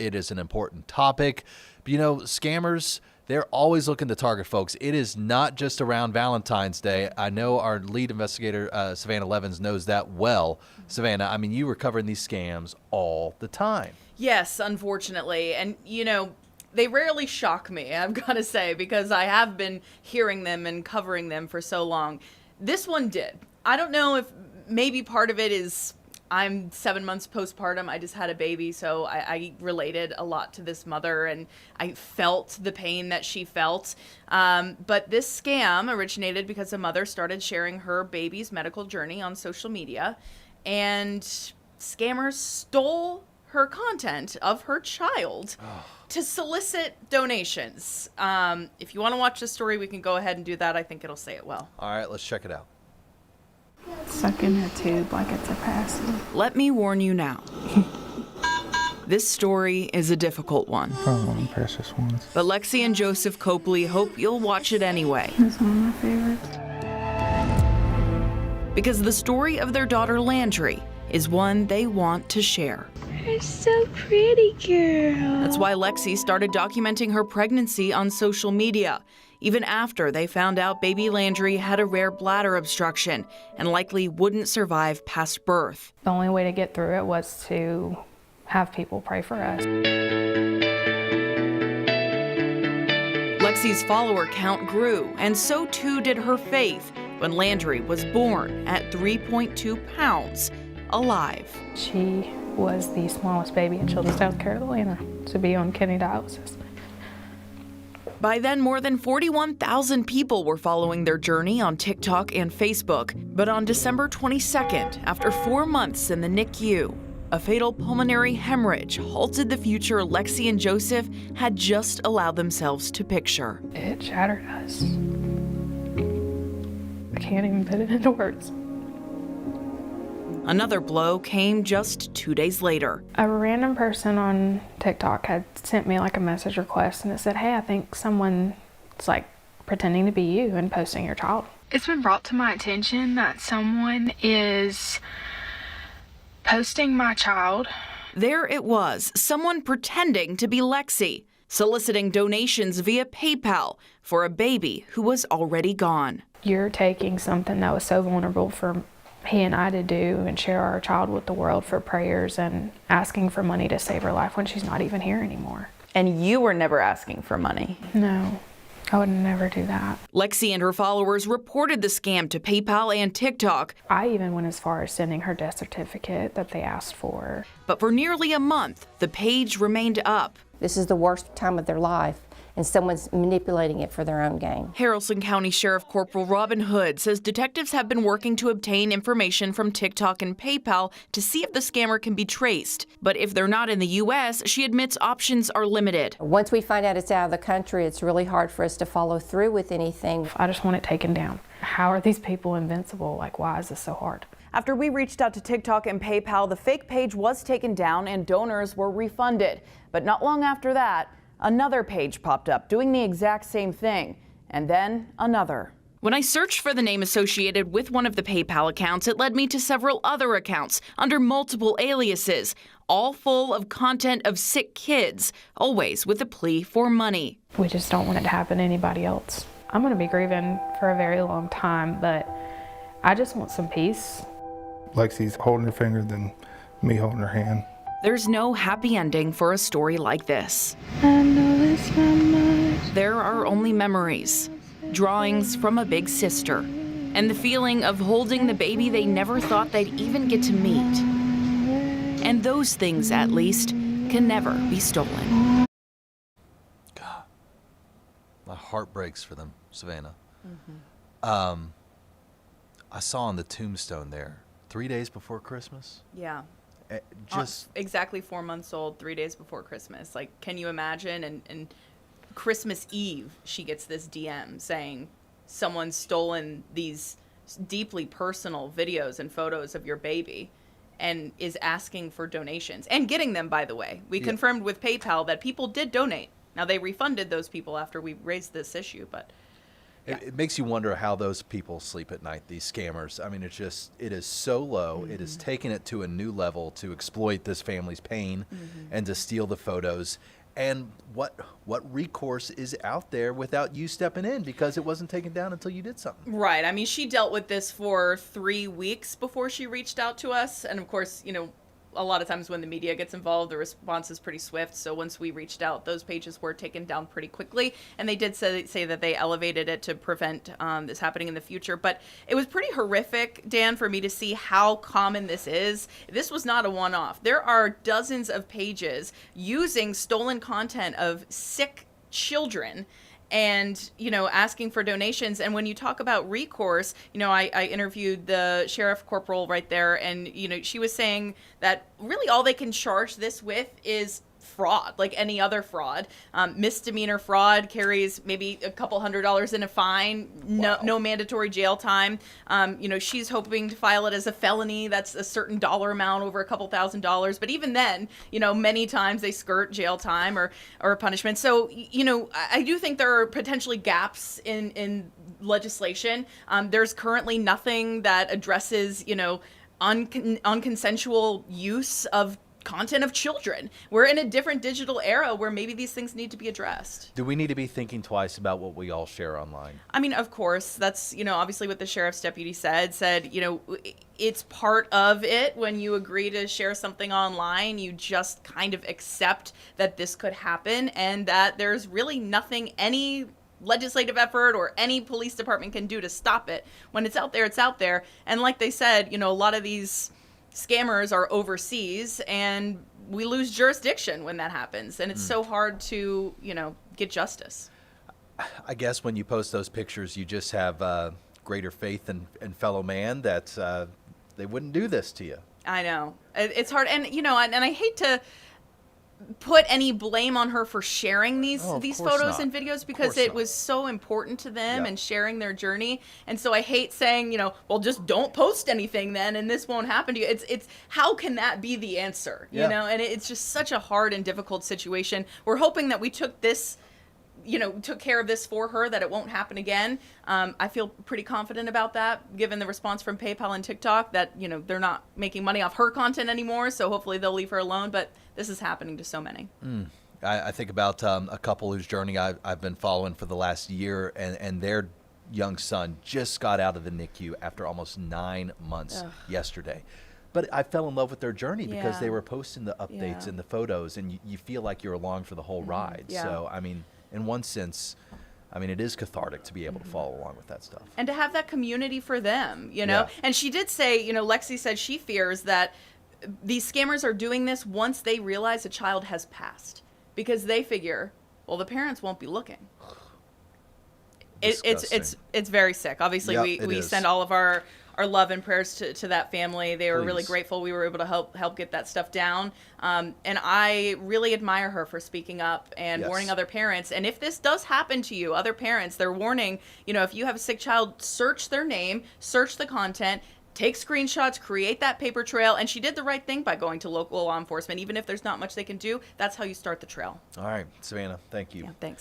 it is an important topic. But, scammers, they're always looking to target folks. It is not just around Valentine's Day. I know our lead investigator, Savannah Levins, knows that well. Savannah, I mean, you were covering these scams all the time. Yes, unfortunately. And, they rarely shock me, I've got to say, because I have been hearing them and covering them for so long. This one did. I don't know if maybe part of it is I'm 7 months postpartum. I just had a baby, so I related a lot to this mother, and I felt the pain that she felt. But this scam originated because a mother started sharing her baby's medical journey on social media, and scammers stole her content of her child to solicit donations. If you want to watch the story, we can go ahead and do that. I think it'll say it well. All right, let's check it out. Sucking a tube like it's a pasty. Let me warn you now. This story is a difficult one. Probably one of the precious ones. But Lexi and Joseph Copley hope you'll watch it anyway. It's one of my favorites. Because the story of their daughter Landry is one they want to share. You're so pretty, girl. That's why Lexi started documenting her pregnancy on social media, even after they found out baby Landry had a rare bladder obstruction and likely wouldn't survive past birth. The only way to get through it was to have people pray for us. Lexi's follower count grew, and so too did her faith when Landry was born at 3.2 pounds, alive. She was the smallest baby in Children's, South Carolina to be on kidney dialysis. By then, more than 41,000 people were following their journey on TikTok and Facebook. But on December 22nd, after 4 months in the NICU, a fatal pulmonary hemorrhage halted the future Lexi and Joseph had just allowed themselves to picture. It shattered us. I can't even put it into words. Another blow came just 2 days later. A random person on TikTok had sent me like a message request, and it said, hey, I think someone's like pretending to be you and posting your child. It's been brought to my attention that someone is posting my child. There it was, someone pretending to be Lexi, soliciting donations via PayPal for a baby who was already gone. You're taking something that was so vulnerable for he and I to do and share our child with the world for prayers and asking for money to save her life when she's not even here anymore. And you were never asking for money? No, I would never do that. Lexi and her followers reported the scam to PayPal and TikTok. I even went as far as sending her death certificate that they asked for. But for nearly a month, the page remained up. This is the worst time of their life, and someone's manipulating it for their own gain. Haralson County Sheriff Corporal Robin Hood says detectives have been working to obtain information from TikTok and PayPal to see if the scammer can be traced. But if they're not in the U.S., she admits options are limited. Once we find out it's out of the country, it's really hard for us to follow through with anything. I just want it taken down. How are these people invincible? Like, why is this so hard? After we reached out to TikTok and PayPal, the fake page was taken down and donors were refunded. But not long after that, another page popped up doing the exact same thing, and then another. When I searched for the name associated with one of the PayPal accounts, it led me to several other accounts under multiple aliases, all full of content of sick kids, always with a plea for money. We just don't want it to happen to anybody else. I'm going to be grieving for a very long time, but I just want some peace. Lexi's holding her finger than me holding her hand. There's no happy ending for a story like this. I know it's not much. There are only memories, drawings from a big sister, and the feeling of holding the baby they never thought they'd even get to meet. And those things, at least, can never be stolen. God, my heart breaks for them, Savannah. I saw on the tombstone there, 3 days before Christmas. Yeah. Just exactly 4 months old, 3 days before Christmas. Like, can you imagine? And Christmas Eve, she gets this DM saying someone's stolen these deeply personal videos and photos of your baby and is asking for donations and getting them, by the way. We confirmed with PayPal that people did donate. Now, they refunded those people after we raised this issue, but It makes you wonder how those people sleep at night, these scammers. I mean, it is so low. It has taken it to a new level to exploit this family's pain and to steal the photos. And what recourse is out there without you stepping in, because it wasn't taken down until you did something? Right. I mean, she dealt with this for 3 weeks before she reached out to us. And of course, a lot of times when the media gets involved, the response is pretty swift. So once we reached out, those pages were taken down pretty quickly. And they did say that they elevated it to prevent this happening in the future. But it was pretty horrific, Dan, for me to see how common this is. This was not a one-off. There are dozens of pages using stolen content of sick children and, asking for donations. And when you talk about recourse, I interviewed the sheriff corporal right there, and, she was saying that really all they can charge this with is fraud, like any other fraud. Misdemeanor fraud carries maybe a couple $100 in a fine, no mandatory jail time. She's hoping to file it as a felony. That's a certain dollar amount, over a couple $1,000s. But even then, many times they skirt jail time or punishment. So, I do think there are potentially gaps in legislation. There's currently nothing that addresses, unconsensual use of content of children. We're in a different digital era where maybe these things need to be addressed. Do we need to be thinking twice about what we all share online? I mean, of course, that's, obviously what the sheriff's deputy said, it's part of it. When you agree to share something online, you just kind of accept that this could happen and that there's really nothing any legislative effort or any police department can do to stop it. When it's out there, it's out there. And like they said, a lot of these scammers are overseas, and we lose jurisdiction when that happens. And it's so hard to, get justice. I guess when you post those pictures, you just have greater faith in fellow man that they wouldn't do this to you. I know. It's hard. And, and I hate to put any blame on her for sharing these photos and videos, because it was so important to them and sharing their journey. And so I hate saying, well, just don't post anything then and this won't happen to you. It's how can that be the answer? And it's just such a hard and difficult situation. We're hoping that we took care of this for her, that it won't happen again. I feel pretty confident about that, given the response from PayPal and TikTok that, they're not making money off her content anymore. So hopefully they'll leave her alone. But this is happening to so many. I think about a couple whose journey I've been following for the last year, and their young son just got out of the NICU after almost 9 months yesterday. But I fell in love with their journey because they were posting the updates and the photos, and you feel like you're along for the whole ride. Yeah. So, I mean, in one sense, it is cathartic to be able to follow along with that stuff. And to have that community for them, Yeah. And she did say, Lexi said she fears that these scammers are doing this once they realize a child has passed, because they figure, well, the parents won't be looking. It's very sick. Obviously, we send all of our love and prayers to that family. They were really grateful we were able to help get that stuff down. And I really admire her for speaking up and warning other parents. And if this does happen to you, other parents, they're warning, if you have a sick child, search their name, search the content, take screenshots, create that paper trail. And she did the right thing by going to local law enforcement. Even if there's not much they can do, that's how you start the trail. All right, Savannah, thank you. Yeah, thanks.